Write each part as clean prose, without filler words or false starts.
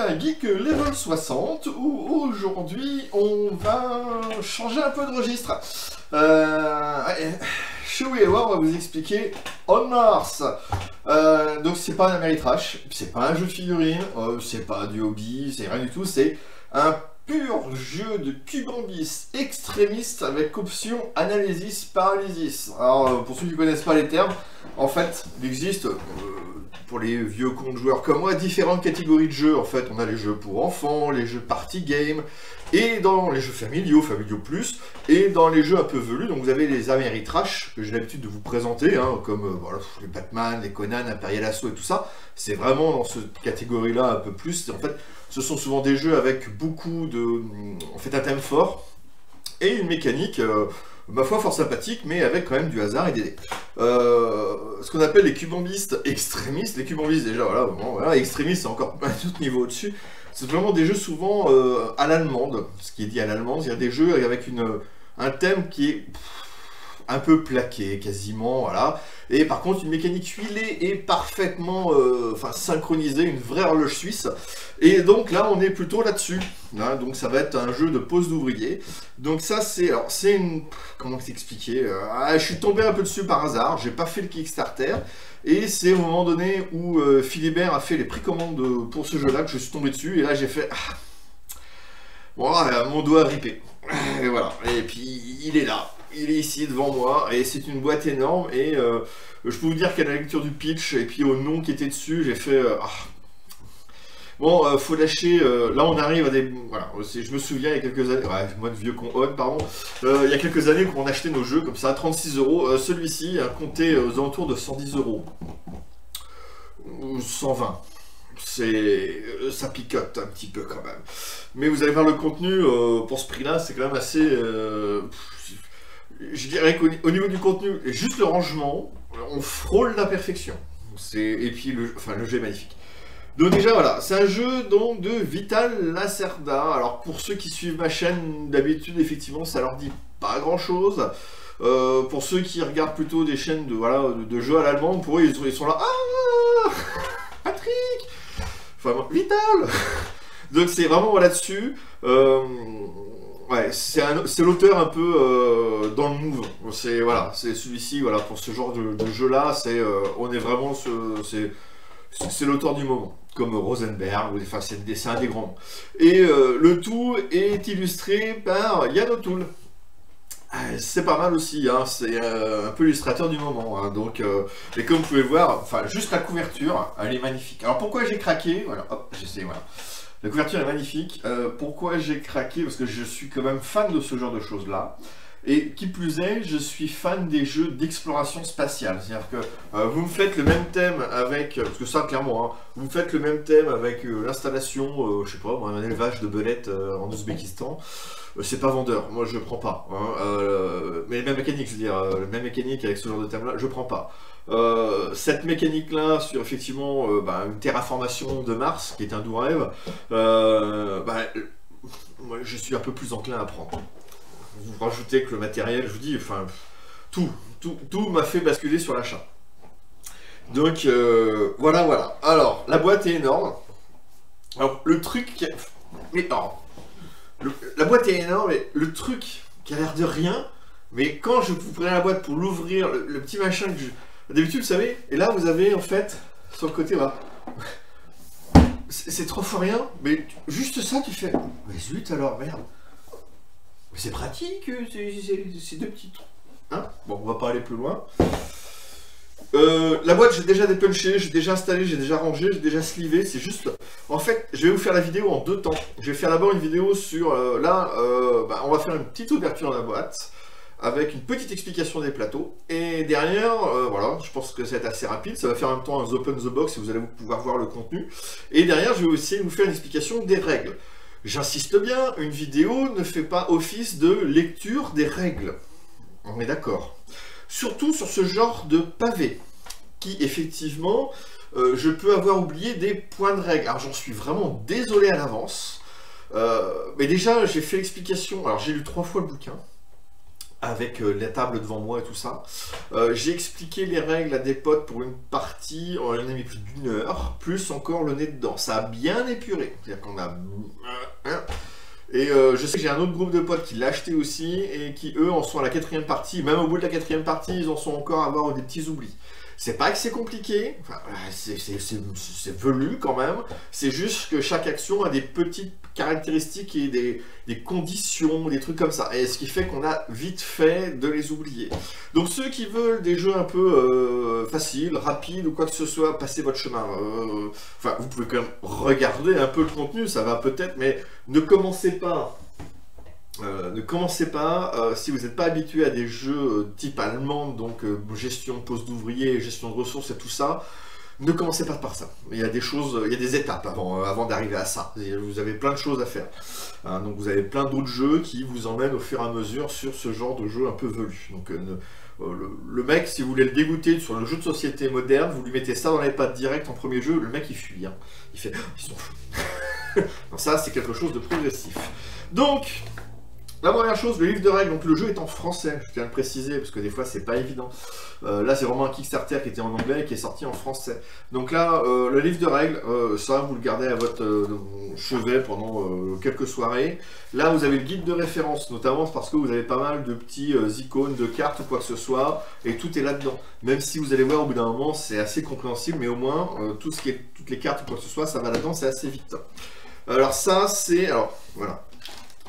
un geek level 60 où aujourd'hui on va changer un peu de registre. Chez WiiWare, on va vous expliquer On Mars. Donc c'est pas un Ameritrash, c'est pas un jeu de figurines, c'est pas du hobby, c'est rien du tout, c'est un pur jeu de Cubambis extrémiste avec option analysis paralysis. Alors pour ceux qui ne connaissent pas les termes, en fait il existe pour les vieux comptes joueurs comme moi différentes catégories de jeux. En fait on a les jeux pour enfants, les jeux party game, et dans les jeux familiaux plus, et dans les jeux un peu velus, donc vous avez les Ameritrash que j'ai l'habitude de vous présenter, hein, comme voilà, les Batman, les Conan, Imperial Assault et tout ça. C'est vraiment dans cette catégorie là un peu plus. En fait ce sont souvent des jeux avec beaucoup de... en fait un thème fort, et une mécanique, ma foi fort sympathique, mais avec quand même du hasard et des dés. Ce qu'on appelle les cubambistes extrémistes, les cubambistes déjà, voilà, vraiment, voilà, extrémistes c'est encore un autre niveau au-dessus. C'est vraiment des jeux souvent à l'allemande, ce qui est dit à l'allemande, il y a des jeux avec un thème qui est un peu plaqué, quasiment, voilà. Et par contre, une mécanique huilée et parfaitement synchronisée, une vraie horloge suisse. Et donc là, on est plutôt là-dessus. Hein, donc ça va être un jeu de pose d'ouvrier. Donc ça, c'est une... Comment s'expliquer je suis tombé un peu dessus par hasard, j'ai pas fait le Kickstarter. Et c'est au moment donné où Philibert a fait les précommandes pour ce jeu-là que je suis tombé dessus. Et là, j'ai fait... Bon, mon doigt a ripé. Et voilà. Et puis, il est là. Il est ici devant moi, et c'est une boîte énorme, et je peux vous dire qu'à la lecture du pitch, et puis au nom qui était dessus, j'ai fait... Bon, faut lâcher... là, on arrive à des... Voilà, je me souviens, il y a quelques années... Ouais, moi de vieux con pardon. Il y a quelques années qu'on achetait nos jeux comme ça, à 36 €. Celui-ci a compté aux alentours de 110 €. Ou 120. Ça picote un petit peu quand même. Mais vous allez voir le contenu, pour ce prix-là, c'est quand même assez... je dirais qu'au niveau du contenu, juste le rangement, on frôle la perfection. Et puis le jeu est magnifique. Donc déjà voilà, c'est un jeu donc de Vital Lacerda. Alors pour ceux qui suivent ma chaîne d'habitude, effectivement, ça leur dit pas grand chose. Pour ceux qui regardent plutôt des chaînes de jeux à l'allemande, pour eux ils sont là. Ah Patrick, enfin Vital. Donc c'est vraiment là-dessus. Ouais, c'est l'auteur un peu dans le move. C'est voilà, c'est celui-ci, voilà, pour ce genre de jeu-là, on est vraiment c'est l'auteur du moment, comme Rosenberg, enfin c'est un des grands. Et le tout est illustré par Yann O'Toole. C'est pas mal aussi, hein, c'est un peu l'illustrateur du moment, hein, donc, et comme vous pouvez le voir, enfin juste la couverture, elle est magnifique. Alors pourquoi j'ai craqué, voilà, hop, j'essaie, voilà. La couverture est magnifique. Pourquoi j'ai craqué? Parce que je suis quand même fan de ce genre de choses-là. Et qui plus est, je suis fan des jeux d'exploration spatiale. C'est-à-dire que vous me faites le même thème avec... Parce que ça, clairement, hein, vous me faites le même thème avec l'installation, je sais pas, un élevage de belettes en Ouzbékistan. C'est pas vendeur, moi je prends pas. Hein, mais la même mécanique, je veux dire, la même mécanique avec ce genre de thème-là, je prends pas. Cette mécanique-là sur effectivement une terraformation de Mars, qui est un doux rêve, moi je suis un peu plus enclin à prendre. Vous rajoutez que le matériel, je vous dis, enfin, tout m'a fait basculer sur l'achat. Donc voilà. Alors, la boîte est énorme. Alors, le truc... la boîte est énorme, mais le truc qui a l'air de rien, mais quand je vous prenais la boîte pour l'ouvrir, le petit machin que d'habitude, vous savez, et là, vous avez, en fait, sur le côté, là, c'est trop fois rien, mais juste ça, tu fais, mais zut, alors, merde. Mais c'est pratique, ces deux petits trucs. Hein, bon, on va pas aller plus loin. La boîte, j'ai déjà dépunché, j'ai déjà installé, j'ai déjà rangé, j'ai déjà slivé, c'est juste... En fait, je vais vous faire la vidéo en 2 temps. Je vais faire d'abord une vidéo sur... on va faire une petite ouverture de la boîte, avec une petite explication des plateaux. Et derrière, voilà, je pense que ça va être assez rapide, ça va faire en même temps un open the box, et vous allez pouvoir voir le contenu. Et derrière, je vais aussi vous faire une explication des règles. J'insiste bien, une vidéo ne fait pas office de lecture des règles. On est d'accord. Surtout sur ce genre de pavé, qui effectivement, je peux avoir oublié des points de règle. Alors j'en suis vraiment désolé à l'avance, mais déjà j'ai fait l'explication, alors j'ai lu 3 fois le bouquin, avec la table devant moi et tout ça. J'ai expliqué les règles à des potes pour une partie, on en a mis plus d'une heure, plus encore le nez dedans. Ça a bien épuré. C'est-à-dire qu'on a... Et je sais que j'ai un autre groupe de potes qui l'a acheté aussi, et qui eux en sont à la 4e partie. Même au bout de la 4e partie, ils en sont encore à avoir des petits oublis. C'est pas que c'est compliqué, enfin, c'est velu quand même, c'est juste que chaque action a des petites caractéristiques et des conditions, des trucs comme ça, et ce qui fait qu'on a vite fait de les oublier. Donc ceux qui veulent des jeux un peu faciles, rapides ou quoi que ce soit, passez votre chemin. Enfin, vous pouvez quand même regarder un peu le contenu, ça va peut-être, mais ne commencez pas. Si vous n'êtes pas habitué à des jeux type allemand, donc gestion poste d'ouvrier, gestion de ressources et tout ça, ne commencez pas par ça. Il y a des choses, il y a des étapes avant d'arriver à ça. Vous avez plein de choses à faire. Hein, donc vous avez plein d'autres jeux qui vous emmènent au fur et à mesure sur ce genre de jeu un peu velu. Donc le mec, si vous voulez le dégoûter sur le jeu de société moderne, vous lui mettez ça dans les pattes direct en premier jeu, le mec il fuit. Hein. Il fait « ils sont fous ». Donc ça c'est quelque chose de progressif. Donc... la première chose, le livre de règles, donc le jeu est en français, je tiens à le préciser, parce que des fois c'est pas évident. Là c'est vraiment un Kickstarter qui était en anglais et qui est sorti en français. Donc là, le livre de règles, ça vous le gardez à votre chevet pendant quelques soirées. Là vous avez le guide de référence, notamment parce que vous avez pas mal de petits icônes de cartes ou quoi que ce soit, et tout est là-dedans. Même si vous allez voir au bout d'un moment, c'est assez compréhensible, mais au moins, toutes les cartes ou quoi que ce soit, ça va là-dedans, c'est assez vite. Alors ça c'est... alors voilà.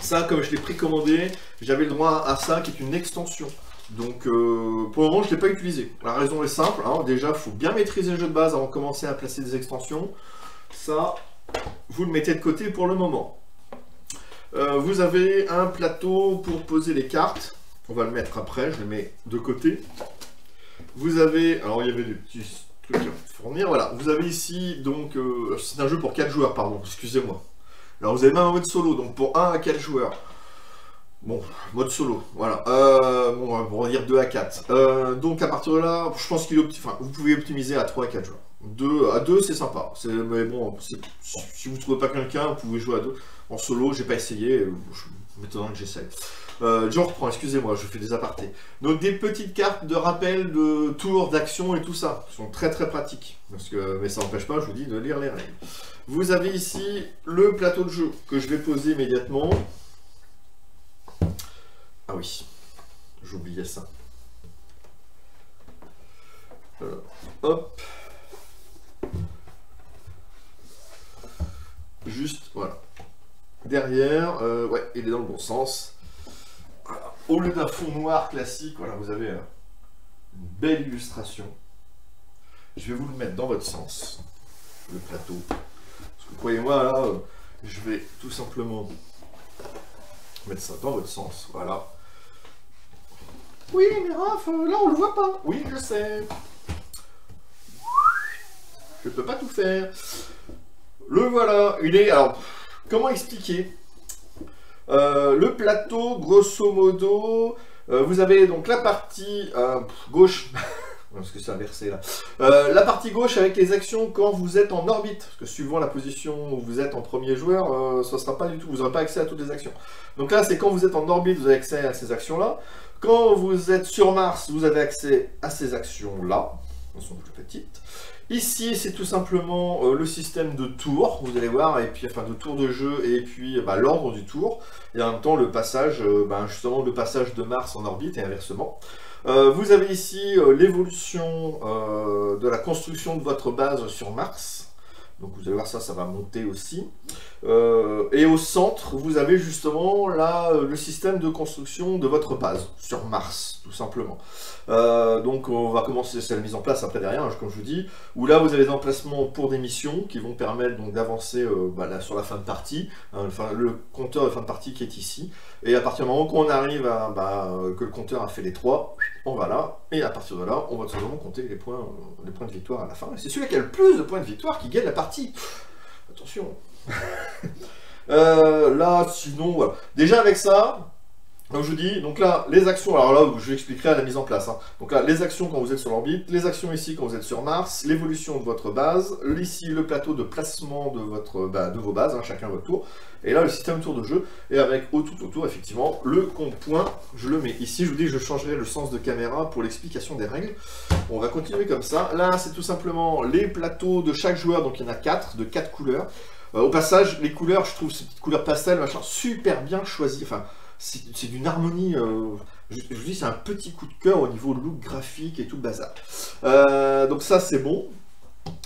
Ça, comme je l'ai précommandé, j'avais le droit à ça qui est une extension. Donc pour le moment, je ne l'ai pas utilisé. La raison est simple, hein. Déjà, il faut bien maîtriser le jeu de base avant de commencer à placer des extensions. Ça, vous le mettez de côté pour le moment. Vous avez un plateau pour poser les cartes. On va le mettre après, je le mets de côté. Vous avez... alors, il y avait des petits trucs à fournir. Voilà, vous avez ici, donc... c'est un jeu pour 4 joueurs, pardon, excusez-moi. Alors vous avez même un mode solo, donc pour 1 à 4 joueurs. Bon, mode solo, voilà. Bon, on va dire 2 à 4. Donc à partir de là, je pense qu'il enfin, vous pouvez optimiser à 3 à 4 joueurs. 2 à 2, c'est sympa. Mais bon, si vous ne trouvez pas quelqu'un, vous pouvez jouer à 2. En solo, j'ai pas essayé, je m'étonnerais que j'essaye. Je reprends, excusez-moi, je fais des apartés. Donc des petites cartes de rappel de tours, d'action et tout ça. Elles sont très très pratiques. Mais ça n'empêche pas, je vous dis, de lire les règles. Vous avez ici le plateau de jeu que je vais poser immédiatement. Ah oui, j'oubliais ça. Hop. Juste, voilà. Derrière, ouais, il est dans le bon sens. Voilà. Au lieu d'un fond noir classique, voilà, vous avez une belle illustration. Je vais vous le mettre dans votre sens, le plateau. Parce que croyez-moi, là, je vais tout simplement mettre ça dans votre sens, voilà. Oui, mais Raph, là on le voit pas. Oui, je sais. Je peux pas tout faire. Le voilà, il est... alors, comment expliquer le plateau, grosso modo, vous avez donc la partie gauche... parce que c'est inversé là. La partie gauche avec les actions quand vous êtes en orbite, parce que suivant la position où vous êtes en premier joueur, ça ne sera pas du tout, vous n'aurez pas accès à toutes les actions. Donc là, c'est quand vous êtes en orbite, vous avez accès à ces actions-là. Quand vous êtes sur Mars, vous avez accès à ces actions-là, elles sont plus petites. Ici, c'est tout simplement le système de tours, vous allez voir, et puis enfin de tours de jeu, et puis l'ordre du tour, et en même temps le passage, justement le passage de Mars en orbite et inversement. Vous avez ici l'évolution de la construction de votre base sur Mars. Donc vous allez voir ça, ça va monter aussi. Et au centre, vous avez justement là le système de construction de votre base sur Mars, tout simplement. Donc on va commencer, c'est la mise en place après derrière, hein, comme je vous dis, où là vous avez des emplacements pour des missions qui vont permettre donc d'avancer sur la fin de partie, hein, le compteur de fin de partie qui est ici. Et à partir du moment qu'on arrive à que le compteur a fait les 3, on va là, et à partir de là, on va tout simplement compter les points de victoire à la fin. Et c'est celui qui a le plus de points de victoire qui gagne la partie. Attention. Là, sinon, voilà. Déjà avec ça, Donc je vous dis, donc là, les actions, alors là, je vous expliquerai à la mise en place. Hein. Donc là, les actions quand vous êtes sur l'orbite, les actions ici quand vous êtes sur Mars, l'évolution de votre base, ici le plateau de placement de, de vos bases, hein, chacun votre tour, et là le système tour de jeu, et avec tout autour, effectivement, le compte-point, je le mets ici, je vous dis, je changerai le sens de caméra pour l'explication des règles. On va continuer comme ça. Là, c'est tout simplement les plateaux de chaque joueur, donc il y en a 4, de 4 couleurs. Au passage, les couleurs, je trouve ces petites couleurs pastel, machin, super bien choisies, enfin, c'est d'une harmonie, je vous dis, c'est un petit coup de cœur au niveau look graphique et tout le bazar. Donc ça, c'est bon.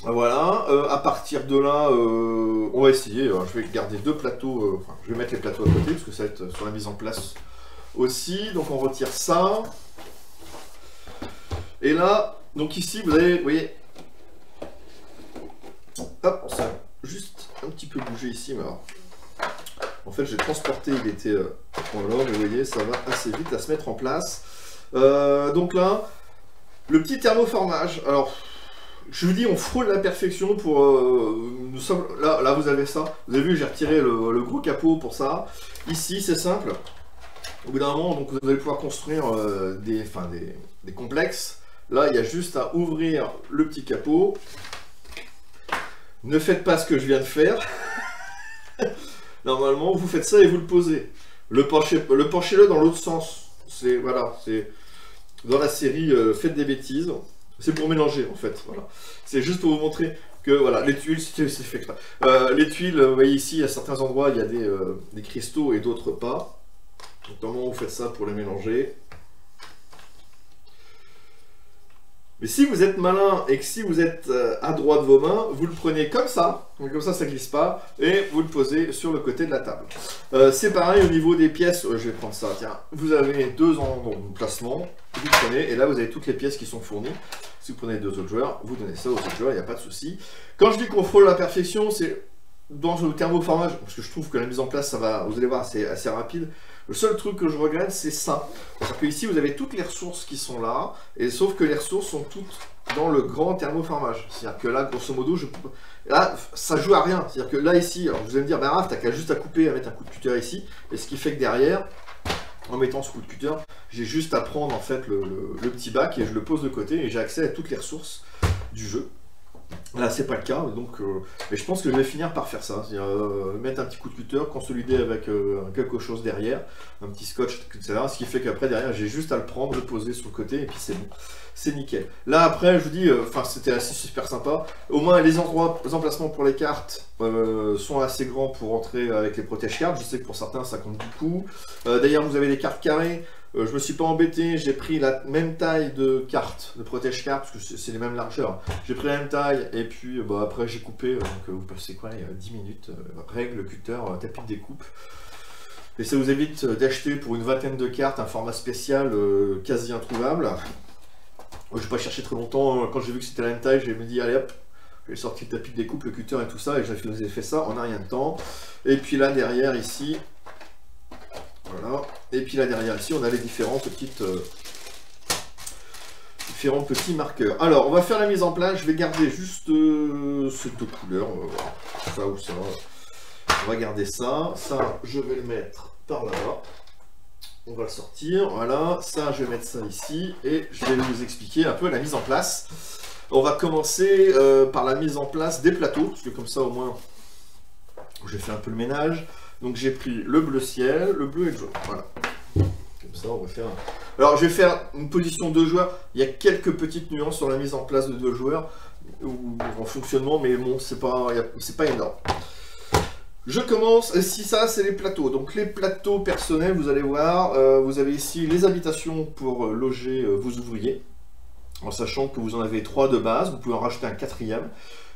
Voilà, à partir de là, on va essayer, je vais garder 2 plateaux, enfin, je vais mettre les plateaux à côté, parce que ça va être sur la mise en place aussi. Donc on retire ça. Et là, donc ici, vous voyez, hop, ça va juste un petit peu bouger ici, mais alors... En fait, j'ai transporté, il était voilà, mais vous voyez, ça va assez vite à se mettre en place. Donc là, le petit thermoformage. Alors, je vous dis, on frôle la perfection pour... nous sommes, là, vous avez ça. Vous avez vu, j'ai retiré le gros capot pour ça. Ici, c'est simple. Au bout d'un moment, donc, vous allez pouvoir construire des complexes. Là, il y a juste à ouvrir le petit capot. Ne faites pas ce que je viens de faire. Normalement, vous faites ça et vous le posez. Penchez-le dans l'autre sens. C'est voilà, c'est dans la série Faites des bêtises. C'est pour mélanger en fait. Voilà. C'est juste pour vous montrer que voilà, les tuiles, c'est fait exprès. Les tuiles, vous voyez ici, à certains endroits, il y a des cristaux et d'autres pas. Donc normalement, vous faites ça pour les mélanger. Mais si vous êtes malin et que si vous êtes à droite de vos mains, vous le prenez comme ça ça glisse pas, et vous le posez sur le côté de la table. C'est pareil au niveau des pièces, je vais prendre ça, tiens, vous avez 2 emplacements, vous prenez, et là vous avez toutes les pièces qui sont fournies. Si vous prenez 2 autres joueurs, vous donnez ça aux autres joueurs, il n'y a pas de souci. Quand je dis qu'on frôle la perfection, c'est dans le thermoformage, parce que je trouve que la mise en place, ça va, vous allez voir, c'est assez rapide. Le seul truc que je regrette, c'est ça. Parce que ici, vous avez toutes les ressources qui sont là, et sauf que les ressources sont toutes dans le grand thermoformage. C'est-à-dire que là, grosso modo, là, ça joue à rien. C'est-à-dire que là, ici, alors vous allez me dire, bah Raph, t'as qu'à juste à couper, à mettre un coup de cutter ici, et ce qui fait que derrière, en mettant ce coup de cutter, j'ai juste à prendre en fait le petit bac et je le pose de côté, et j'ai accès à toutes les ressources du jeu. Là, c'est pas le cas, donc, mais je pense que je vais finir par faire ça, c'est-à-dire mettre un petit coup de cutter, consolider avec quelque chose derrière, un petit scotch, etc. Ce qui fait qu'après, derrière, j'ai juste à le prendre, le poser sur le côté, et puis c'est bon, c'est nickel. Là, après, je vous dis, enfin, c'était assez super sympa. Au moins, les emplacements pour les cartes sont assez grands pour entrer avec les protège-cartes. Je sais que pour certains, ça compte beaucoup. D'ailleurs, vous avez des cartes carrées. Je me suis pas embêté, j'ai pris la même taille de carte, de protège-carte, parce que c'est les mêmes largeurs. J'ai pris la même taille, et puis bah, après j'ai coupé, donc vous passez quoi, il y a 10 minutes, règle, cutter, tapis de découpe. Et ça vous évite d'acheter pour une vingtaine de cartes un format spécial quasi introuvable. Je vais pas chercher très longtemps, quand j'ai vu que c'était la même taille, j'ai me dit allez hop, j'ai sorti le tapis de découpe, le cutter et tout ça, et j'ai fait ça en un rien de temps. Et puis là derrière ici, voilà. Et puis là derrière ici, on a les différents petits marqueurs. Alors, on va faire la mise en place. Je vais garder juste ces 2 couleurs. Ça ou ça. On va garder ça. Ça, je vais le mettre par là-bas. On va le sortir. Voilà. Ça, je vais mettre ça ici. Et je vais vous expliquer un peu la mise en place. On va commencer par la mise en place des plateaux. Parce que comme ça, au moins, j'ai fait un peu le ménage. Donc j'ai pris le bleu ciel, le bleu et le jaune. Voilà. Comme ça, on va faire... Alors, je vais faire une position 2 joueurs. Il y a quelques petites nuances sur la mise en place de 2 joueurs ou en fonctionnement, mais bon, c'est pas énorme. Je commence. Si ça, c'est les plateaux. Donc les plateaux personnels, vous allez voir, vous avez ici les habitations pour loger vos ouvriers. En sachant que vous en avez 3 de base, vous pouvez en rajouter un 4e.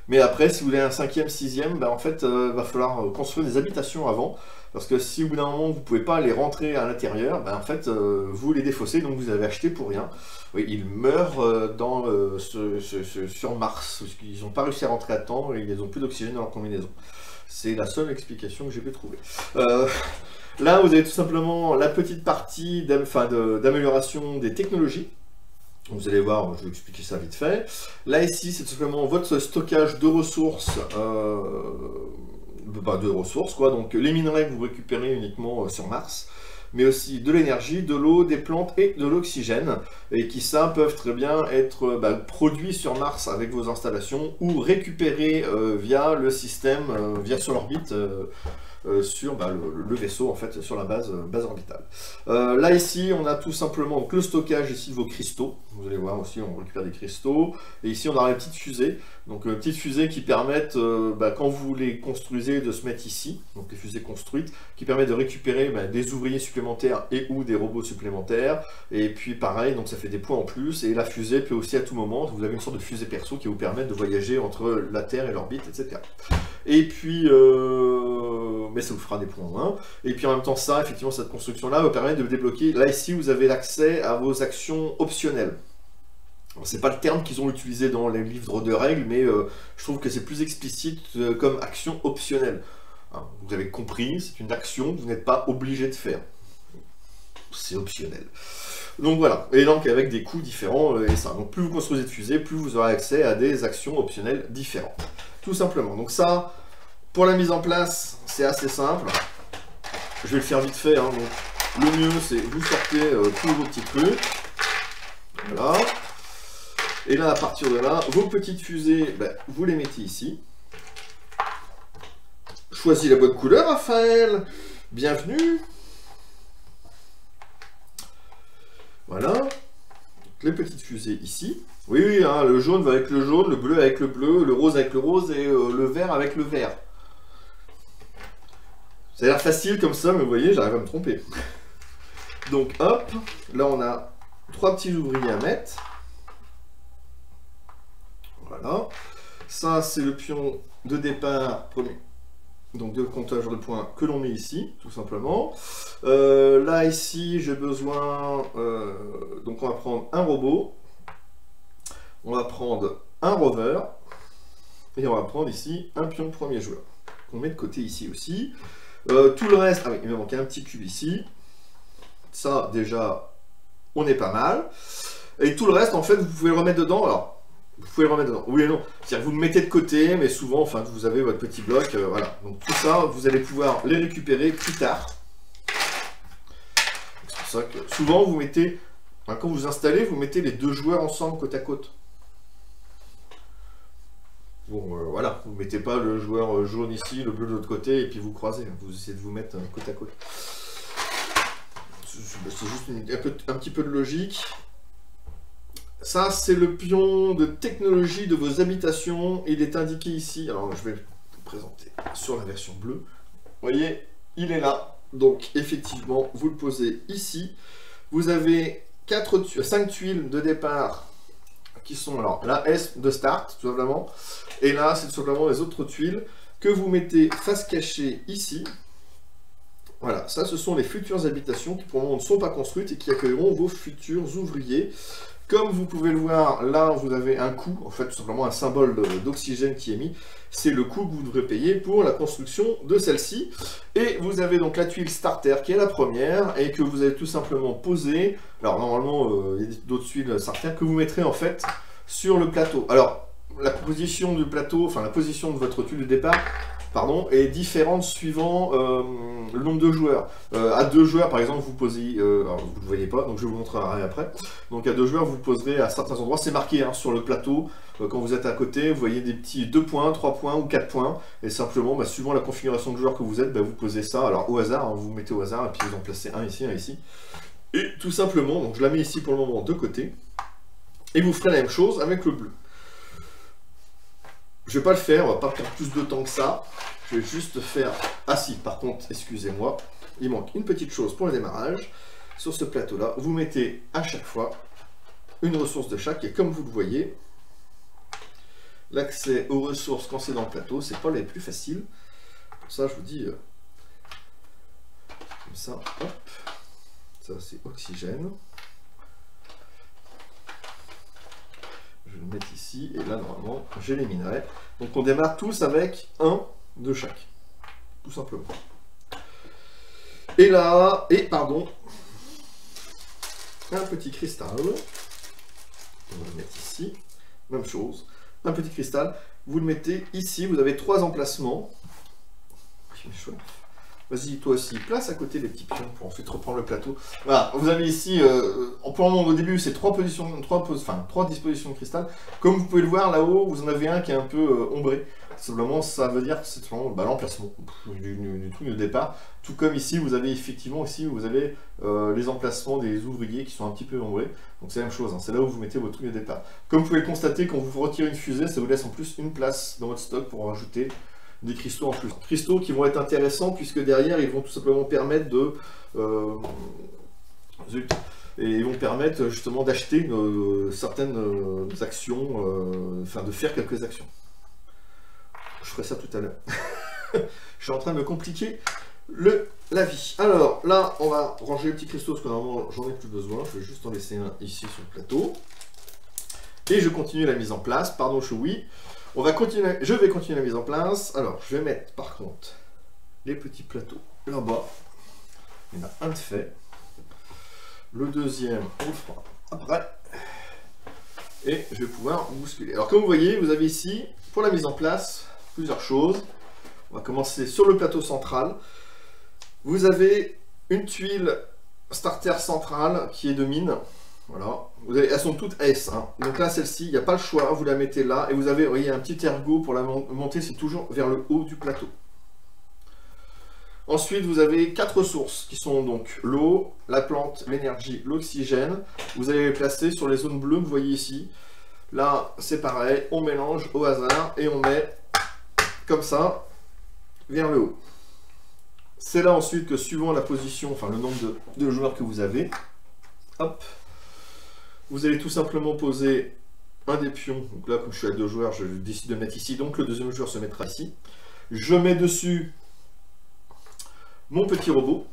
Mais après, si vous voulez un 5e, 6e, ben en fait, va falloir construire des habitations avant. Parce que si au bout d'un moment, vous ne pouvez pas les rentrer à l'intérieur, ben en fait, vous les défaussez, donc vous avez acheté pour rien. Oui, ils meurent sur Mars, parce qu'ils n'ont pas réussi à rentrer à temps et ils n'ont plus d'oxygène dans leur combinaison. C'est la seule explication que j'ai pu trouver. Là, vous avez tout simplement la petite partie d'amélioration des technologies. Vous allez voir, je vais expliquer ça vite fait. Là, ici, c'est tout simplement votre stockage de ressources, de ressources, quoi. Donc, les minerais que vous récupérez uniquement sur Mars. mais aussi de l'énergie, de l'eau, des plantes et de l'oxygène, et qui ça peuvent très bien être produits sur Mars avec vos installations, ou récupérés via le système, via son orbite, sur le vaisseau en fait, sur la base orbitale. Là ici on a tout simplement donc, le stockage ici de vos cristaux, vous allez voir aussi on récupère des cristaux, et ici on a les petites fusées, donc petites fusées qui permettent quand vous les construisez de se mettre ici, donc les fusées construites, qui permettent de récupérer des ouvriers supplémentaires et ou des robots supplémentaires, et puis pareil, donc ça fait des points en plus, et la fusée peut aussi à tout moment, vous avez une sorte de fusée perso qui vous permet de voyager entre la Terre et l'orbite, etc. Et puis, mais ça vous fera des points en moins. Et puis en même temps, ça, effectivement, cette construction-là va permettre de débloquer. Là, ici, vous avez l'accès à vos actions optionnelles. C'est pas le terme qu'ils ont utilisé dans les livres de règles, mais je trouve que c'est plus explicite comme action optionnelle. Hein, vous avez compris, c'est une action que vous n'êtes pas obligé de faire. C'est optionnel. Donc voilà, et donc avec des coûts différents, et ça. Donc plus vous construisez de fusées, plus vous aurez accès à des actions optionnelles différentes. Tout simplement. Donc ça, pour la mise en place, c'est assez simple. Je vais le faire vite fait. Hein, donc, le mieux, c'est vous sortez tous vos petits trucs. Voilà. Et là, à partir de là, vos petites fusées, vous les mettez ici. Choisis la bonne couleur, Raphaël. Bienvenue. Voilà. Donc, les petites fusées ici. Oui, oui, hein, le jaune va avec le jaune, le bleu avec le bleu, le rose avec le rose et le vert avec le vert. Ça a l'air facile comme ça, mais vous voyez, j'arrive à me tromper. Donc hop, là on a 3 petits ouvriers à mettre. Voilà. Ça c'est le pion de départ, premier. Donc de comptage de points que l'on met ici, tout simplement. Là ici j'ai besoin, donc on va prendre un robot. On va prendre un rover, et on va prendre ici un pion premier joueur, qu'on met de côté ici aussi. Tout le reste, ah oui, il me manque un petit cube ici. Ça, déjà, on est pas mal. Et tout le reste, en fait, vous pouvez le remettre dedans. Alors, vous pouvez le remettre dedans, oui et non. C'est-à-dire que vous le mettez de côté, mais souvent, enfin, vous avez votre petit bloc, voilà. Donc tout ça, vous allez pouvoir les récupérer plus tard. C'est pour ça que souvent, vous mettez, quand vous installez, vous mettez les 2 joueurs ensemble côte à côte. Bon, voilà, vous ne mettez pas le joueur jaune ici, le bleu de l'autre côté, et puis vous croisez. Vous essayez de vous mettre côte à côte. C'est juste un petit peu de logique. Ça, c'est le pion de technologie de vos habitations. Il est indiqué ici. Alors, je vais vous présenter sur la version bleue. Vous voyez, il est là. Donc, effectivement, vous le posez ici. Vous avez 5 tuiles de départ qui sont alors la S de start, tout simplement. Et là, c'est tout simplement les autres tuiles que vous mettez face cachée ici. Voilà, ça, ce sont les futures habitations qui pour le moment ne sont pas construites et qui accueilleront vos futurs ouvriers. Comme vous pouvez le voir, là, vous avez un coût, en fait, tout simplement un symbole d'oxygène qui est mis. C'est le coût que vous devrez payer pour la construction de celle-ci. Et vous avez donc la tuile starter qui est la première et que vous allez tout simplement poser. Alors, normalement, il y a d'autres tuiles starter que vous mettrez en fait sur le plateau. Alors, la position du plateau, enfin la position de votre tuile de départ, pardon, est différente suivant le nombre de joueurs. À 2 joueurs, par exemple, vous posez, alors vous ne le voyez pas, donc je vous montrerai après. Donc à 2 joueurs, vous poserez à certains endroits, c'est marqué hein, sur le plateau, quand vous êtes à côté, vous voyez des petits 2 points, 3 points ou 4 points, et simplement, suivant la configuration de joueur que vous êtes, vous posez ça, alors au hasard, hein, vous mettez au hasard, et puis vous en placez un ici, un ici. Et tout simplement, donc je la mets ici pour le moment de côté, et vous ferez la même chose avec le bleu. Je vais pas le faire, on va pas perdre plus de temps que ça. Je vais juste faire... Ah si, par contre, excusez-moi, il manque une petite chose pour le démarrage. Sur ce plateau-là, vous mettez à chaque fois une ressource de chaque, et comme vous le voyez, l'accès aux ressources quand c'est dans le plateau, c'est pas les plus faciles. Pour ça, je vous dis... comme ça, hop. Ça, c'est oxygène. Je vais le mettre ici, et là, normalement, j'ai les minerais. Donc, on démarre tous avec un de chaque. Tout simplement. Et là, pardon, un petit cristal. On va le mettre ici. Même chose. Un petit cristal. Vous le mettez ici. Vous avez 3 emplacements. Vas-y, toi aussi, place à côté les petits pions pour ensuite reprendre le plateau. Voilà, vous avez ici, pour le moment au début, c'est trois dispositions de cristal. Comme vous pouvez le voir là-haut, vous en avez un qui est un peu ombré. Simplement, ça veut dire que c'est l'emplacement du truc de départ. Tout comme ici, vous avez effectivement les emplacements des ouvriers qui sont un petit peu ombrés. Donc c'est la même chose, hein, c'est là où vous mettez votre truc de départ. Comme vous pouvez le constater, quand vous retirez une fusée, ça vous laisse en plus une place dans votre stock pour rajouter des cristaux en plus. Cristaux qui vont être intéressants puisque derrière ils vont tout simplement permettre de et ils vont permettre justement d'acheter certaines actions, enfin de faire quelques actions. Je ferai ça tout à l'heure. Je suis en train de me compliquer la vie. Alors là on va ranger les petits cristaux parce que normalement j'en ai plus besoin. Je vais juste en laisser un ici sur le plateau. Et je continue la mise en place. Pardon Choui. Je vais continuer la mise en place. Alors, je vais mettre par contre les petits plateaux là-bas. Il y en a un de fait. Le deuxième, on le fera après. Et je vais pouvoir bousculer. Alors, comme vous voyez, vous avez ici, pour la mise en place, plusieurs choses. On va commencer sur le plateau central. Vous avez une tuile starter centrale qui est de mine. Voilà, elles sont toutes S, hein. Donc là celle-ci, il n'y a pas le choix, vous la mettez là, et vous avez, vous voyez, un petit ergot pour la monter, c'est toujours vers le haut du plateau. Ensuite, vous avez 4 sources qui sont donc l'eau, la plante, l'énergie, l'oxygène. Vous allez les placer sur les zones bleues que vous voyez ici. Là, c'est pareil, on mélange au hasard et on met comme ça vers le haut. C'est là ensuite que suivant la position, enfin le nombre de joueurs que vous avez, hop, vous allez tout simplement poser un des pions. Donc là, comme je suis à 2 joueurs, je décide de le mettre ici. Donc le deuxième joueur se mettra ici. Je mets dessus mon petit robot.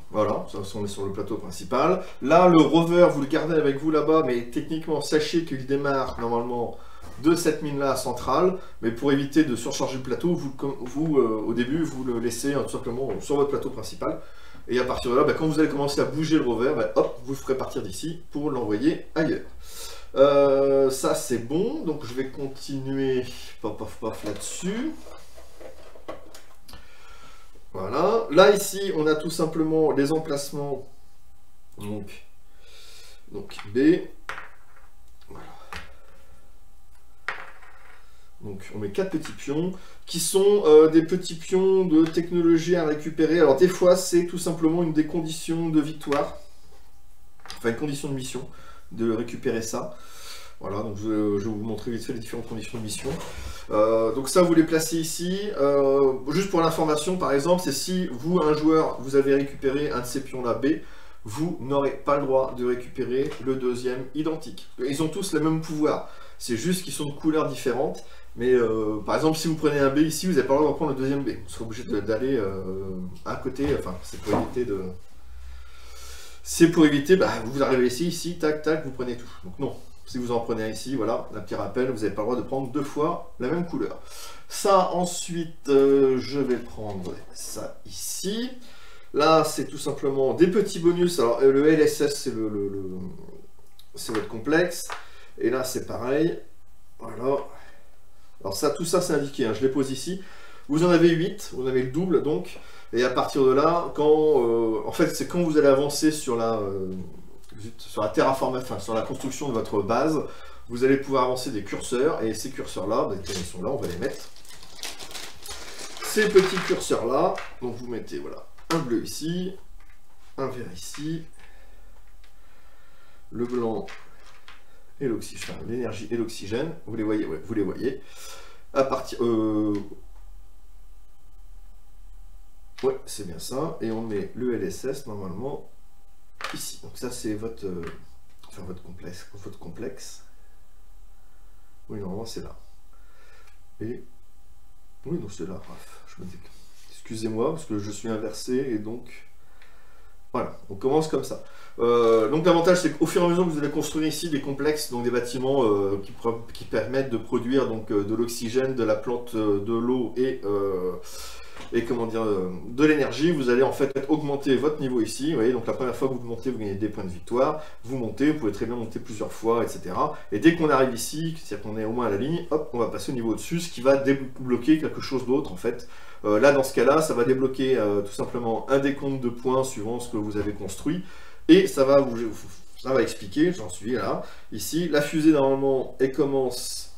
Voilà, ça on est sur le plateau principal. Là, le rover, vous le gardez avec vous là-bas, mais techniquement, sachez qu'il démarre normalement de cette mine-là centrale. Mais pour éviter de surcharger le plateau, au début, vous le laissez tout simplement sur votre plateau principal. Et à partir de là, quand vous allez commencer à bouger le rover, hop, vous le ferez partir d'ici pour l'envoyer ailleurs. Ça c'est bon, donc je vais continuer paf là-dessus. Voilà. Là ici, on a tout simplement les emplacements. Donc B. Voilà. Donc on met 4 petits pions qui sont des petits pions de technologie à récupérer. Alors des fois c'est tout simplement une des conditions de victoire, enfin une condition de mission, de récupérer ça. Voilà, donc je vais vous montrer vite fait les différentes conditions de mission. Donc ça vous les placez ici. Juste pour l'information par exemple, c'est si vous, un joueur, vous avez récupéré un de ces pions là B, vous n'aurez pas le droit de récupérer le deuxième identique. Ils ont tous le même pouvoir, c'est juste qu'ils sont de couleurs différentes. Mais par exemple, si vous prenez un B ici, vous n'avez pas le droit de prendre le deuxième B. Vous serez obligé d'aller à côté, enfin, c'est pour éviter de... C'est pour éviter, vous arrivez ici, tac, tac, vous prenez tout. Donc non, si vous en prenez un ici, voilà, un petit rappel, vous n'avez pas le droit de prendre 2 fois la même couleur. Ça, ensuite, je vais prendre ça ici. Là, c'est tout simplement des petits bonus. Alors, le LSS, c'est votre complexe. Et là, c'est pareil. Voilà. Alors ça, tout ça c'est indiqué, hein. Je les pose ici. Vous en avez 8, vous en avez le double donc. Et à partir de là, en fait c'est quand vous allez avancer sur la terraformation, enfin sur la construction de votre base, vous allez pouvoir avancer des curseurs. Et ces curseurs-là, ils sont là, on va les mettre. Ces petits curseurs-là, donc vous mettez voilà, un bleu ici, un vert ici, le blanc et l'oxygène, l'énergie et l'oxygène, vous les voyez, ouais, vous les voyez. À partir, ouais, c'est bien ça. Et on met le LSS normalement ici. Donc ça c'est votre, votre complexe. Oui, normalement c'est là. Et oui, donc c'est là. Bref, je me dis, excusez-moi parce que je suis inversé et donc. Voilà, on commence comme ça. Donc l'avantage c'est qu'au fur et à mesure que vous allez construire ici des complexes, donc des bâtiments qui permettent de produire donc, de l'oxygène, de la plante, de l'eau et et comment dire, de l'énergie, vous allez en fait augmenter votre niveau ici. Vous voyez, donc la première fois que vous montez, vous gagnez des points de victoire. Vous montez, vous pouvez très bien monter plusieurs fois, etc. Et dès qu'on arrive ici, c'est-à-dire qu'on est au moins à la ligne, hop, on va passer au niveau au-dessus, ce qui va débloquer quelque chose d'autre en fait. Là, dans ce cas-là, ça va débloquer tout simplement un décompte de points suivant ce que vous avez construit. Et ça va expliquer, j'en suis là. Ici, la fusée, normalement, elle commence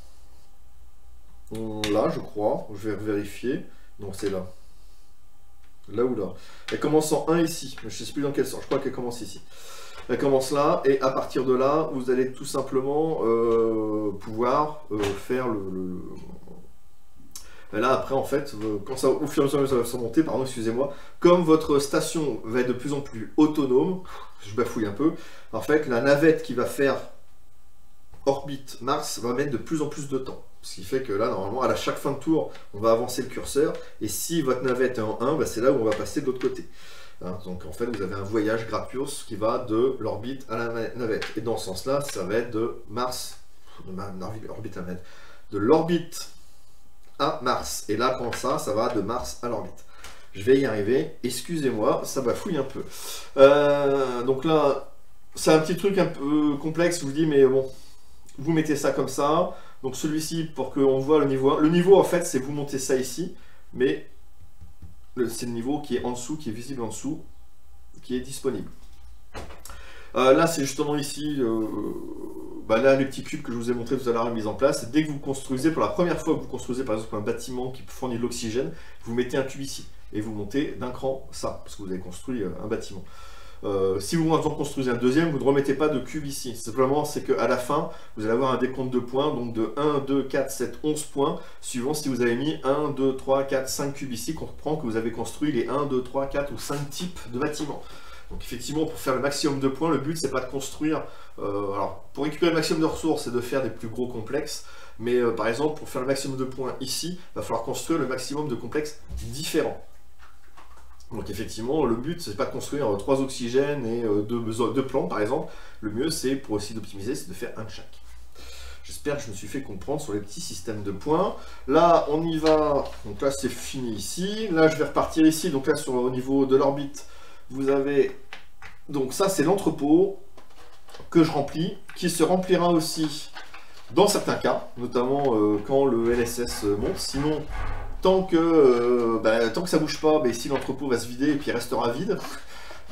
là, je crois. Je vais vérifier. Non, c'est là. Là ou là. Elle commence en 1 ici. Je ne sais plus dans quel sens. Je crois qu'elle commence ici. Elle commence là. Et à partir de là, vous allez tout simplement pouvoir faire Là, après, en fait, quand ça, au fur et à mesure que ça va se monter, pardon, excusez-moi, comme votre station va être de plus en plus autonome, je bafouille un peu, en fait, la navette qui va faire orbite Mars va mettre de plus en plus de temps. Ce qui fait que là, normalement, à chaque fin de tour, on va avancer le curseur, et si votre navette est en 1, bah, c'est là où on va passer de l'autre côté. Hein, donc, en fait, vous avez un voyage gratuit qui va de l'orbite à la navette. Et dans ce sens-là, ça va être de Mars, de l'orbite à Mars. Et là, quand ça va de Mars à l'orbite. Je vais y arriver. Excusez-moi, ça bafouille un peu. Donc là, c'est un petit truc un peu complexe, je vous dis, mais bon, vous mettez ça comme ça. Donc celui-ci, pour qu'on voit le niveau 1. Le niveau, en fait, c'est vous montez ça ici, mais c'est le niveau qui est en dessous, qui est visible en dessous, qui est disponible. Là, c'est justement ici... là, les petits cubes que je vous ai montré tout à l'heure mis en place, dès que vous construisez, pour la première fois que vous construisez par exemple un bâtiment qui fournit de l'oxygène, vous mettez un cube ici, et vous montez d'un cran ça, parce que vous avez construit un bâtiment. Si vous en construisez un deuxième, vous ne remettez pas de cube ici. Simplement, c'est qu'à la fin, vous allez avoir un décompte de points, donc de 1, 2, 4, 7, 11 points, suivant si vous avez mis 1, 2, 3, 4, 5 cubes ici, qu'on comprend que vous avez construit les 1, 2, 3, 4 ou 5 types de bâtiments. Donc effectivement, pour faire le maximum de points, le but c'est pas de construire... alors, pour récupérer le maximum de ressources, c'est de faire des plus gros complexes. Mais par exemple, pour faire le maximum de points ici, il va falloir construire le maximum de complexes différents. Donc effectivement, le but c'est pas de construire 3 oxygènes et 2 plantes par exemple. Le mieux c'est, pour aussi d'optimiser, c'est de faire un de chaque. J'espère que je me suis fait comprendre sur les petits systèmes de points. Là, on y va. Donc là, c'est fini ici. Là, je vais repartir ici. Donc là, au niveau de l'orbite, vous avez... Donc ça, c'est l'entrepôt que je remplis, qui se remplira aussi dans certains cas, notamment quand le LSS monte. Sinon, tant que ça bouge pas, ici l'entrepôt va se vider et puis il restera vide.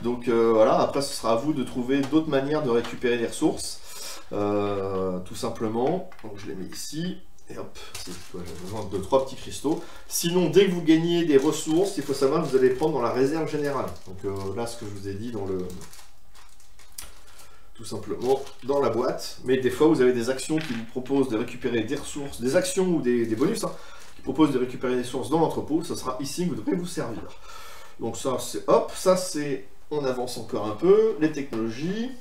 Donc voilà, après ce sera à vous de trouver d'autres manières de récupérer les ressources, tout simplement. Donc je les mets ici, et hop, j'ai besoin de 3 petits cristaux. Sinon, dès que vous gagnez des ressources, il faut savoir que vous allez prendre dans la réserve générale. Donc là, ce que je vous ai dit dans le... tout simplement dans la boîte. Mais des fois, vous avez des actions qui vous proposent de récupérer des ressources, des actions ou des bonus, hein, qui proposent de récupérer des ressources dans l'entrepôt. Ce sera ici que vous devrez vous servir. Donc ça, c'est... hop, ça c'est... On avance encore un peu. Les technologies.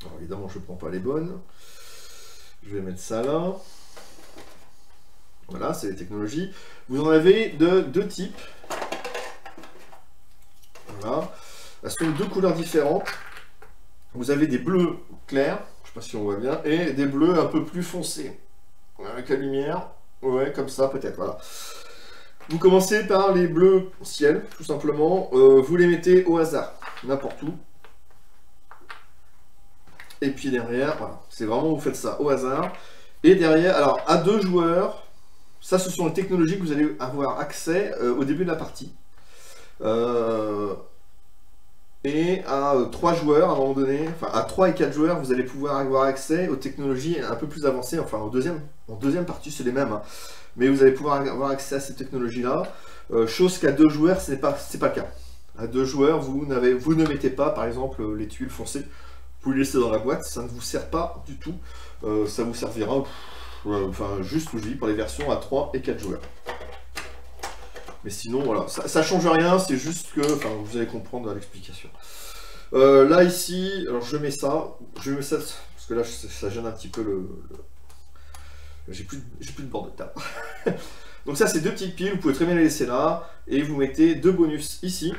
Alors évidemment, je ne prends pas les bonnes. Je vais mettre ça là. Voilà, c'est les technologies. Vous en avez de 2 types. Voilà. Elles sont de 2 couleurs différentes. Vous avez des bleus clairs, je ne sais pas si on voit bien, et des bleus un peu plus foncés. Avec la lumière, ouais, comme ça peut-être, voilà. Vous commencez par les bleus ciel, tout simplement. Vous les mettez au hasard, n'importe où. Et puis derrière, voilà, c'est vraiment, vous faites ça au hasard. Et derrière, alors, à 2 joueurs, ça, ce sont les technologies que vous allez avoir accès au début de la partie. Et à 3 joueurs, à un moment donné, enfin à 3 et 4 joueurs, vous allez pouvoir avoir accès aux technologies un peu plus avancées, enfin en deuxième partie, c'est les mêmes, hein. Mais vous allez pouvoir avoir accès à ces technologies-là, chose qu'à 2 joueurs, c'est pas le cas. À 2 joueurs, vous ne mettez pas, par exemple, les tuiles foncées, vous les laissez dans la boîte, ça ne vous sert pas du tout, ça vous servira, enfin juste, je vous dis, pour les versions à 3 et 4 joueurs. Mais sinon, voilà, ça change rien, c'est juste que, enfin, vous allez comprendre l'explication. Là, ici, alors je mets ça, parce que là, ça gêne un petit peu j'ai plus de bord de table. Donc ça, c'est 2 petites piles, vous pouvez très bien les laisser là, et vous mettez 2 bonus ici.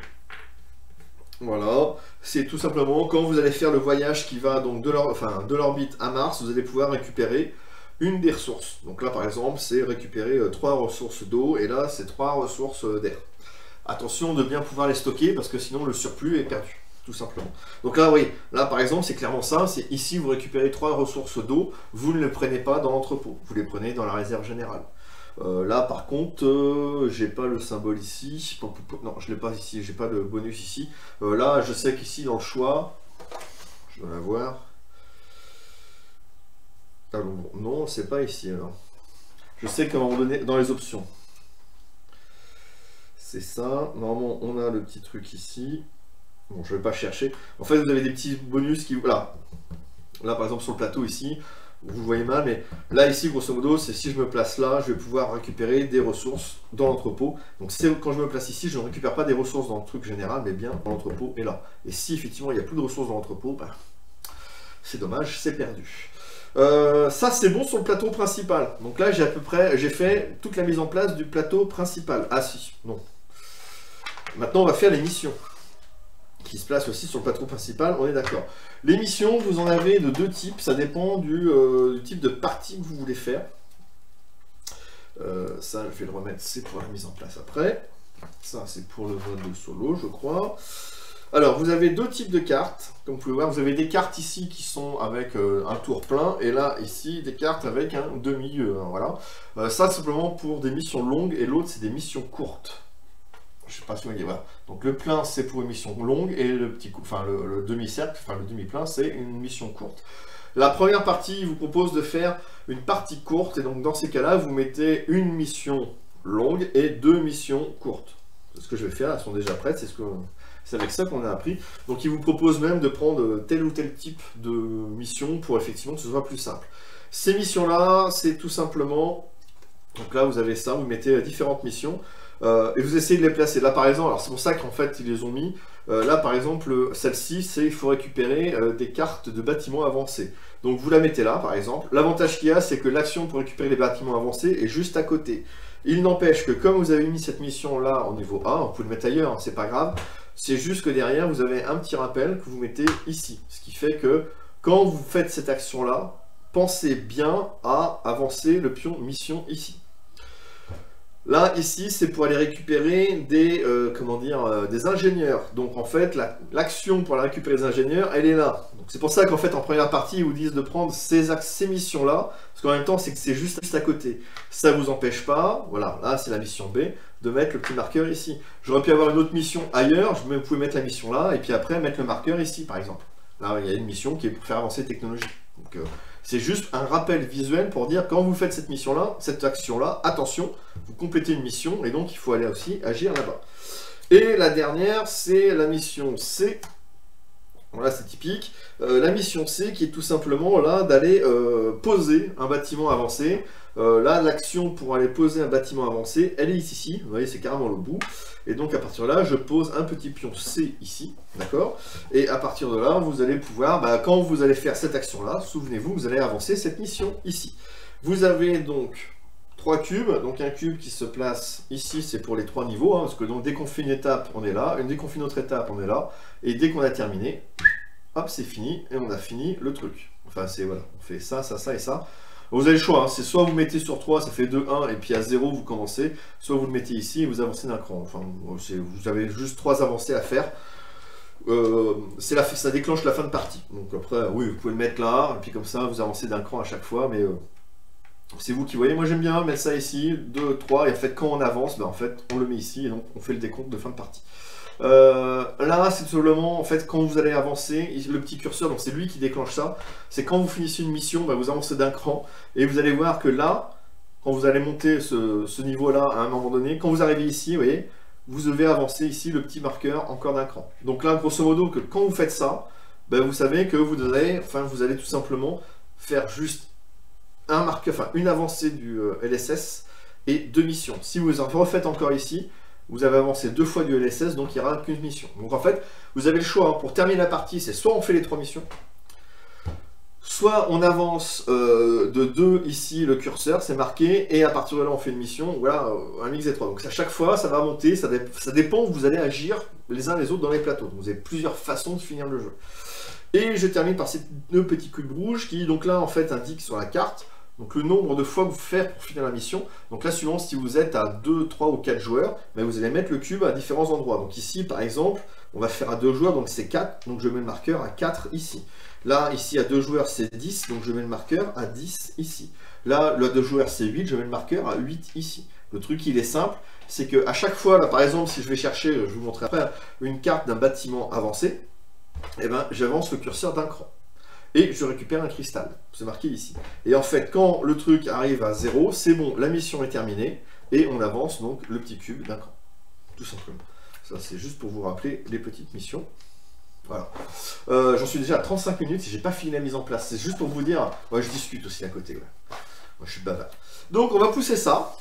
Voilà, c'est tout simplement, quand vous allez faire le voyage qui va donc de l'orbite à Mars, vous allez pouvoir récupérer une des ressources. Donc là par exemple c'est récupérer 3 ressources d'eau et là c'est 3 ressources d'air. Attention de bien pouvoir les stocker parce que sinon le surplus est perdu, tout simplement. Donc là oui, là par exemple c'est clairement ça, c'est ici vous récupérez 3 ressources d'eau, vous ne les prenez pas dans l'entrepôt, vous les prenez dans la réserve générale. Là par contre, j'ai pas le symbole ici, non je l'ai pas ici, j'ai pas le bonus ici. Là je sais qu'ici dans le choix, je dois l'avoir. Alors, non, c'est pas ici alors. Je sais qu'à un moment donné, dans les options, c'est ça. Normalement, on a le petit truc ici. Bon, je vais pas chercher. En fait, vous avez des petits bonus qui... Voilà. Là, par exemple, sur le plateau ici, vous voyez mal, mais là, ici, grosso modo, c'est si je me place là, je vais pouvoir récupérer des ressources dans l'entrepôt. Donc, quand je me place ici, je ne récupère pas des ressources dans le truc général, mais bien dans l'entrepôt et là. Et si, effectivement, il n'y a plus de ressources dans l'entrepôt, bah, c'est dommage, c'est perdu. Ça c'est bon sur le plateau principal. Donc là j'ai fait toute la mise en place du plateau principal. Ah si, non. Maintenant on va faire les missions qui se placent aussi sur le plateau principal, on est d'accord. Les missions, vous en avez de 2 types, ça dépend du type de partie que vous voulez faire. Ça je vais le remettre, c'est pour la mise en place après. Ça c'est pour le mode solo je crois. Alors, vous avez 2 types de cartes, comme vous pouvez voir, vous avez des cartes ici qui sont avec un tour plein, et là, ici, des cartes avec un demi, voilà. Ça, simplement pour des missions longues, et l'autre, c'est des missions courtes. Je sais pas si vous voyez, voilà. Donc, le plein, c'est pour une mission longue, et le petit coup, enfin, le demi-cercle, enfin, le demi-plein, c'est une mission courte. La première partie, il vous propose de faire une partie courte, et donc, dans ces cas-là, vous mettez une mission longue et 2 missions courtes. C'est ce que je vais faire, elles sont déjà prêtes, c'est avec ça qu'on a appris. Donc il vous propose même de prendre tel ou tel type de mission pour effectivement que ce soit plus simple. Ces missions-là, c'est tout simplement... Donc là, vous avez ça, vous mettez différentes missions et vous essayez de les placer. Là, par exemple, alors c'est pour ça qu'en fait, ils les ont mis. Là, par exemple, celle-ci, c'est il faut récupérer des cartes de bâtiments avancés. Donc vous la mettez là, par exemple. L'avantage qu'il y a, c'est que l'action pour récupérer les bâtiments avancés est juste à côté. Il n'empêche que comme vous avez mis cette mission-là en niveau 1, vous pouvez le mettre ailleurs, hein, c'est pas grave. C'est juste que derrière, vous avez un petit rappel que vous mettez ici. Ce qui fait que quand vous faites cette action-là, pensez bien à avancer le pion mission ici. Là, ici, c'est pour aller récupérer des, des ingénieurs. Donc, en fait, l'action pour aller récupérer les ingénieurs, elle est là. C'est pour ça qu'en fait, en première partie, ils vous disent de prendre ces missions-là, parce qu'en même temps, c'est que c'est juste à côté. Ça ne vous empêche pas, voilà, là, c'est la mission B, de mettre le petit marqueur ici. J'aurais pu avoir une autre mission ailleurs, vous pouvez mettre la mission là, et puis après, mettre le marqueur ici, par exemple. Là, il y a une mission qui est pour faire avancer la technologie. Donc, c'est juste un rappel visuel pour dire quand vous faites cette mission-là, cette action-là, attention, vous complétez une mission et donc il faut aller aussi agir là-bas. Et la dernière, c'est la mission C. Voilà, c'est typique. La mission C qui est tout simplement là d'aller poser un bâtiment avancé. Là, l'action pour aller poser un bâtiment avancé, elle est ici. Vous voyez, c'est carrément le bout. Et donc, à partir de là, je pose un petit pion C ici. D'accord? Et à partir de là, vous allez pouvoir, quand vous allez faire cette action-là, souvenez-vous, vous allez avancer cette mission ici. Vous avez donc 3 cubes. Donc, un cube qui se place ici, c'est pour les 3 niveaux. Hein, parce que donc, dès qu'on fait une étape, on est là. Et dès qu'on fait une autre étape, on est là. Et dès qu'on a terminé, hop, c'est fini. Et on a fini le truc. Enfin, c'est voilà, on fait ça, ça, ça et ça. Vous avez le choix, hein, c'est soit vous mettez sur 3, ça fait 2, 1, et puis à 0 vous commencez, soit vous le mettez ici et vous avancez d'un cran. Enfin, vous avez juste 3 avancées à faire. Ça déclenche la fin de partie. Donc après, oui, vous pouvez le mettre là, et puis comme ça, vous avancez d'un cran à chaque fois, mais c'est vous qui voyez. Moi j'aime bien mettre ça ici, 2, 3, et en fait quand on avance, en fait, on le met ici, et donc on fait le décompte de fin de partie. Là, c'est seulement, en fait, quand vous allez avancer, le petit curseur, donc c'est lui qui déclenche ça, c'est quand vous finissez une mission, vous avancez d'un cran, et vous allez voir que là, quand vous allez monter ce niveau-là à un moment donné, quand vous arrivez ici, vous voyez, vous devez avancer ici le petit marqueur encore d'un cran. Donc là, grosso modo, que quand vous faites ça, vous savez que vous allez tout simplement faire juste un marqueur, une avancée du LSS et 2 missions. Si vous en refaites encore ici, vous avez avancé 2 fois du LSS, donc il n'y aura qu'une mission. Donc en fait, vous avez le choix, hein, pour terminer la partie, c'est soit on fait les 3 missions, soit on avance de 2 ici, le curseur, c'est marqué, et à partir de là on fait une mission, voilà, un mix des 3. Donc à chaque fois, ça va monter, ça dépend où vous allez agir les uns les autres dans les plateaux. Donc, vous avez plusieurs façons de finir le jeu. Et je termine par ces 2 petits cubes rouges qui, donc là, en fait, indiquent sur la carte Donc le nombre de fois que vous faites pour finir la mission. Donc là, suivant si vous êtes à 2, 3 ou 4 joueurs, ben vous allez mettre le cube à différents endroits. Donc ici, par exemple, on va faire à 2 joueurs, donc c'est 4. Donc je mets le marqueur à 4 ici. Là, ici, à 2 joueurs, c'est 10. Donc je mets le marqueur à 10 ici. Là, le 2 joueurs, c'est 8. Je mets le marqueur à 8 ici. Le truc, il est simple. C'est que à chaque fois, là, par exemple, si je vais chercher, je vous montrerai après, une carte d'un bâtiment avancé, eh ben, j'avance le curseur d'un cran. Et je récupère un cristal, c'est marqué ici. Et en fait, quand le truc arrive à 0, c'est bon, la mission est terminée, et on avance donc le petit cube d'un cran. Tout simplement. Ça, c'est juste pour vous rappeler les petites missions. Voilà. J'en suis déjà à 35 minutes et j'ai pas fini la mise en place. C'est juste pour vous dire, ouais, je discute aussi à côté. Ouais. Moi, je suis bavard. Donc, on va pousser ça.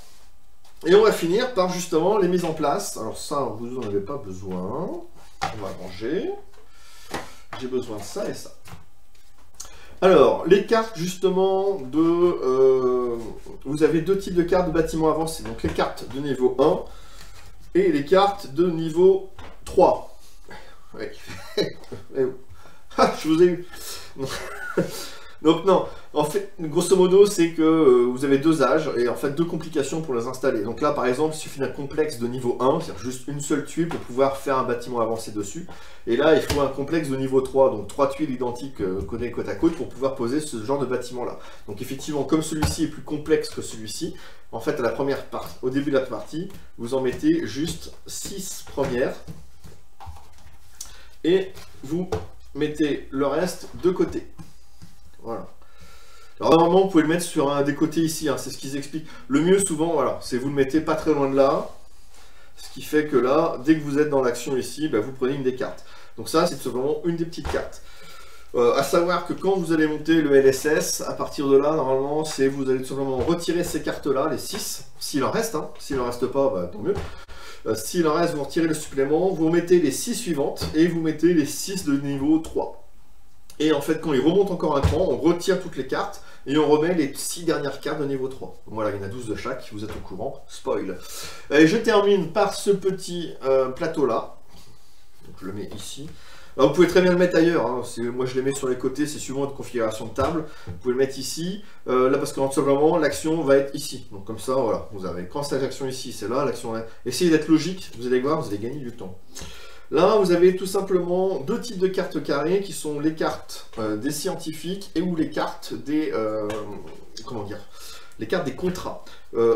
Et on va finir par justement les mises en place. Alors ça, vous n'en avez pas besoin. On va ranger. J'ai besoin de ça et ça. Alors, les cartes justement de... vous avez 2 types de cartes de bâtiments avancés. Donc les cartes de niveau 1 et les cartes de niveau 3. Oui. Ah, je vous ai eu. Donc non, en fait, grosso modo, c'est que vous avez 2 âges et en fait 2 complications pour les installer. Donc là, par exemple, il suffit d'un complexe de niveau 1, c'est-à-dire juste une seule tuile pour pouvoir faire un bâtiment avancé dessus. Et là, il faut un complexe de niveau 3, donc 3 tuiles identiques collées côte à côte pour pouvoir poser ce genre de bâtiment-là. Donc effectivement, comme celui-ci est plus complexe que celui-ci, en fait, à la première partie, au début de la partie, vous en mettez juste 6 premières et vous mettez le reste de côté. Voilà. Alors normalement, vous pouvez le mettre sur un des côtés ici, hein, c'est ce qu'ils expliquent. Le mieux souvent, voilà, c'est vous le mettez pas très loin de là, ce qui fait que là, dès que vous êtes dans l'action ici, bah, vous prenez une des cartes. Donc ça, c'est simplement une des petites cartes. À savoir que quand vous allez monter le LSS, à partir de là, normalement, c'est vous allez tout simplement retirer ces cartes-là, les 6, s'il en reste, hein. S'il en reste pas, bah, tant mieux. S'il en reste, vous retirez le supplément, vous mettez les 6 suivantes, et vous mettez les 6 de niveau 3. Et en fait, quand il remonte encore un cran, on retire toutes les cartes et on remet les 6 dernières cartes de niveau 3. Voilà, il y en a 12 de chaque, vous êtes au courant, spoil. Et je termine par ce petit plateau-là. Donc je le mets ici. Alors, vous pouvez très bien le mettre ailleurs, hein. Moi je les mets sur les côtés, c'est suivant votre configuration de table. Vous pouvez le mettre ici, là parce que tout simplement l'action va être ici. Donc comme ça, voilà, vous avez, quand c'est l'action ici, c'est là, l'action est... Essayez d'être logique, vous allez voir, vous allez gagner du temps. Là, vous avez tout simplement 2 types de cartes carrées qui sont les cartes des scientifiques et ou les cartes des... comment dire, les cartes des contrats.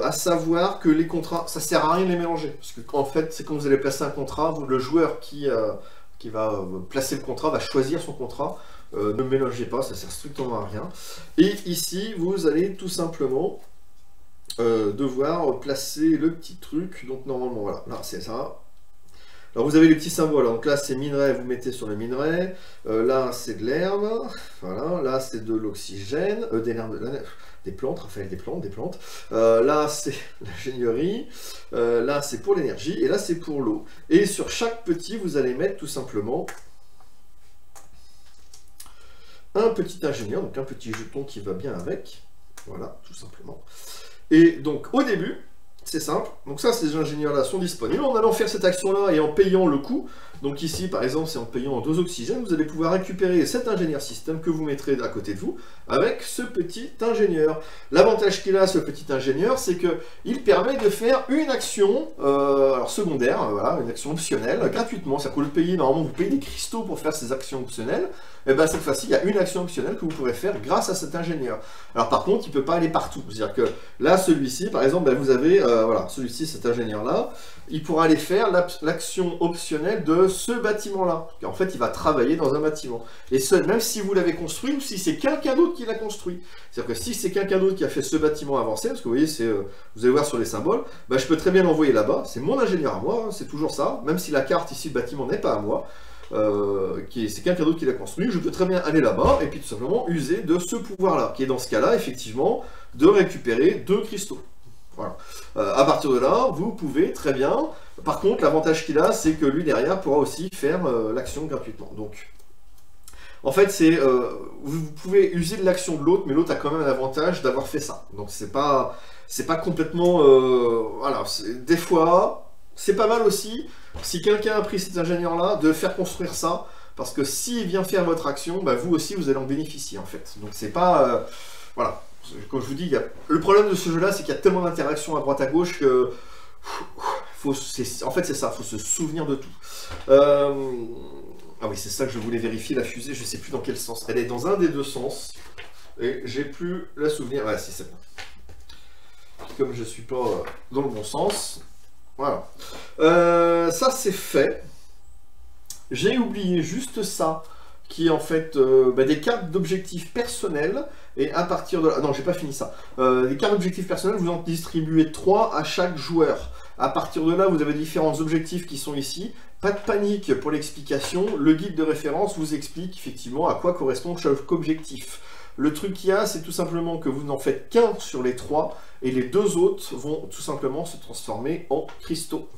À savoir que les contrats, ça sert à rien de les mélanger. Parce que en fait, c'est quand vous allez placer un contrat, le joueur qui va placer le contrat va choisir son contrat. Ne mélangez pas, ça sert strictement à rien. Et ici, vous allez tout simplement devoir placer le petit truc. Donc normalement, voilà, là c'est ça. Alors vous avez les petits symboles, donc là c'est minerai, vous mettez sur le minerai, là c'est de l'herbe, voilà, là c'est de l'oxygène, des plantes, Raphaël, des plantes, là c'est l'ingénierie, là c'est pour l'énergie, et là c'est pour l'eau. Et sur chaque petit, vous allez mettre tout simplement un petit ingénieur, donc un petit jeton qui va bien avec, voilà, tout simplement. Et donc au début, c'est simple, donc ça, ces ingénieurs-là sont disponibles. En allant faire cette action-là et en payant le coût, donc ici, par exemple, c'est en payant 2 oxygènes, vous allez pouvoir récupérer cet ingénieur système que vous mettrez à côté de vous avec ce petit ingénieur. L'avantage qu'il a, ce petit ingénieur, c'est qu'il permet de faire une action alors secondaire, voilà, une action optionnelle, gratuitement. C'est-à-dire que vous le payez, normalement, vous payez des cristaux pour faire ces actions optionnelles. Et bien cette fois-ci, il y a une action optionnelle que vous pourrez faire grâce à cet ingénieur. Alors par contre, il ne peut pas aller partout. C'est-à-dire que là, celui-ci, par exemple, ben, vous avez, voilà, celui-ci, cet ingénieur-là, il pourra aller faire l'action optionnelle de ce bâtiment-là. En fait, il va travailler dans un bâtiment. Et même si vous l'avez construit, ou si c'est quelqu'un d'autre qui l'a construit. C'est-à-dire que si c'est quelqu'un d'autre qui a fait ce bâtiment avancé, parce que vous voyez, vous allez voir sur les symboles, ben, je peux très bien l'envoyer là-bas. C'est mon ingénieur à moi, c'est toujours ça. Même si la carte ici, le bâtiment n'est pas à moi. C'est quelqu'un d'autre qui l'a construit, je peux très bien aller là-bas et puis tout simplement user de ce pouvoir-là, qui est dans ce cas-là, effectivement, de récupérer 2 cristaux. Voilà. À partir de là, vous pouvez très bien... Par contre, l'avantage qu'il a, c'est que lui, derrière, pourra aussi faire l'action gratuitement. Donc, en fait, vous pouvez user de l'action de l'autre, mais l'autre a quand même l'avantage d'avoir fait ça. Donc, c'est pas complètement... voilà, des fois... C'est pas mal aussi, si quelqu'un a pris cet ingénieur-là, de faire construire ça, parce que s'il vient faire votre action, bah vous aussi, vous allez en bénéficier, en fait. Donc c'est pas... voilà. Comme je vous dis, le problème de ce jeu-là, c'est qu'il y a tellement d'interactions à droite à gauche que... En fait, c'est ça, il faut se souvenir de tout. Ah oui, c'est ça que je voulais vérifier, la fusée, je sais plus dans quel sens. Elle est dans un des deux sens, et j'ai plus la souvenir. Ah si, c'est bon. Comme je suis pas dans le bon sens, voilà. Ça, c'est fait. J'ai oublié juste ça, qui est en fait des cartes d'objectifs personnels, et à partir de là... Non, j'ai pas fini ça. Les cartes d'objectifs personnels, vous en distribuez 3 à chaque joueur. À partir de là, vous avez différents objectifs qui sont ici. Pas de panique pour l'explication, le guide de référence vous explique effectivement à quoi correspond chaque objectif. Le truc qu'il y a, c'est tout simplement que vous n'en faites qu'un sur les 3, et les 2 autres vont tout simplement se transformer en cristaux.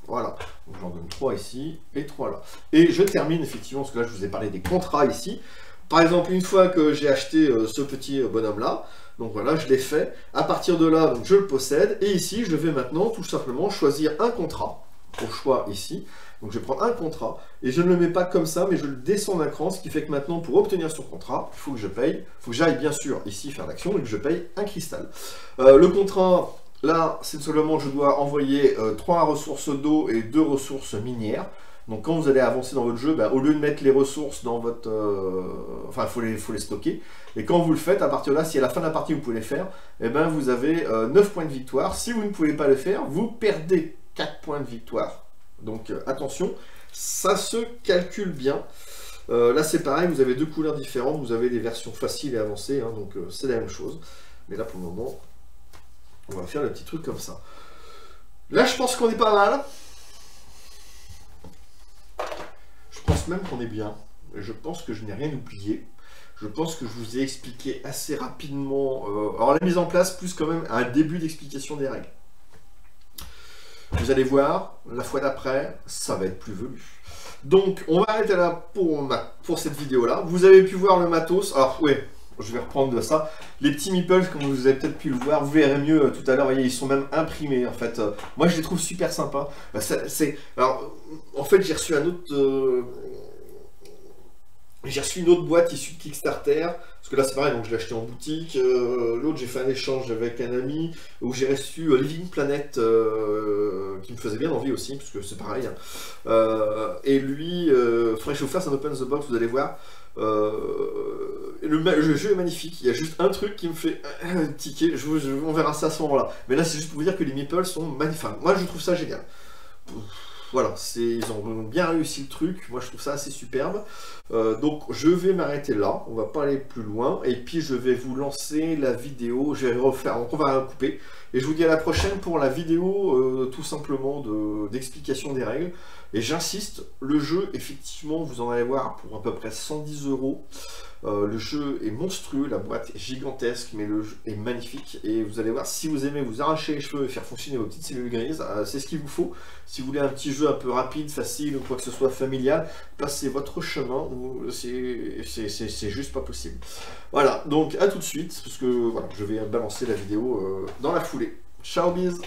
Voilà, donc j'en donne 3 ici, et 3 là. Et je termine effectivement, parce que là je vous ai parlé des contrats ici. Par exemple, une fois que j'ai acheté ce petit bonhomme là, donc voilà, je l'ai fait. À partir de là, donc, je le possède, et ici je vais maintenant tout simplement choisir un contrat, au choix ici. Donc je prends un contrat, et je ne le mets pas comme ça, mais je le descends d'un cran, ce qui fait que maintenant, pour obtenir ce contrat, il faut que je paye, il faut que j'aille bien sûr ici faire l'action, et que je paye un cristal. Le contrat, là, c'est seulement je dois envoyer 3 ressources d'eau et 2 ressources minières. Donc quand vous allez avancer dans votre jeu, au lieu de mettre les ressources dans votre... Enfin, il faut les stocker. Et quand vous le faites, à partir de là, si à la fin de la partie vous pouvez les faire, eh ben, vous avez 9 points de victoire. Si vous ne pouvez pas le faire, vous perdez 4 points de victoire. Donc attention, ça se calcule bien. Là c'est pareil, vous avez 2 couleurs différentes, vous avez des versions faciles et avancées, hein, donc c'est la même chose. Mais là pour le moment, on va faire le petit truc comme ça. Là je pense qu'on est pas mal. Je pense même qu'on est bien. Je pense que je n'ai rien oublié. Je pense que je vous ai expliqué assez rapidement. Alors la mise en place, plus quand même un début d'explication des règles. Vous allez voir, la fois d'après, ça va être plus velu. Donc, on va arrêter là pour cette vidéo-là. Vous avez pu voir le matos. Alors, ouais, je vais reprendre de ça. Les petits meeples, comme vous avez peut-être pu le voir, vous verrez mieux tout à l'heure. Vous voyez, ils sont même imprimés, en fait. Moi, je les trouve super sympas. Alors, en fait, j'ai reçu un autre... J'ai reçu une autre boîte issue de Kickstarter, parce que là c'est pareil, donc je l'ai acheté en boutique. L'autre, j'ai fait un échange avec un ami, où j'ai reçu Living Planet, qui me faisait bien envie aussi, parce que c'est pareil. Hein. Et lui, faudrait que je vous fasse un open the box, vous allez voir. Le jeu est magnifique, il y a juste un truc qui me fait tiquer, on verra ça à ce moment-là. Mais là c'est juste pour vous dire que les meeples sont magnifiques. Enfin, moi je trouve ça génial. Voilà, ils ont bien réussi le truc, moi je trouve ça assez superbe. Donc je vais m'arrêter là, on va pas aller plus loin, et puis je vais vous lancer la vidéo, je vais refaire, donc on va couper, et je vous dis à la prochaine pour la vidéo tout simplement d'explication des règles. Et j'insiste, le jeu, effectivement, vous en allez voir pour à peu près 110 €. Le jeu est monstrueux, la boîte est gigantesque, mais le jeu est magnifique. Et vous allez voir, si vous aimez vous arracher les cheveux et faire fonctionner vos petites cellules grises, c'est ce qu'il vous faut. Si vous voulez un petit jeu un peu rapide, facile, ou quoi que ce soit familial, passez votre chemin, c'est juste pas possible. Voilà, donc à tout de suite, parce que voilà, je vais balancer la vidéo dans la foulée. Ciao, bise!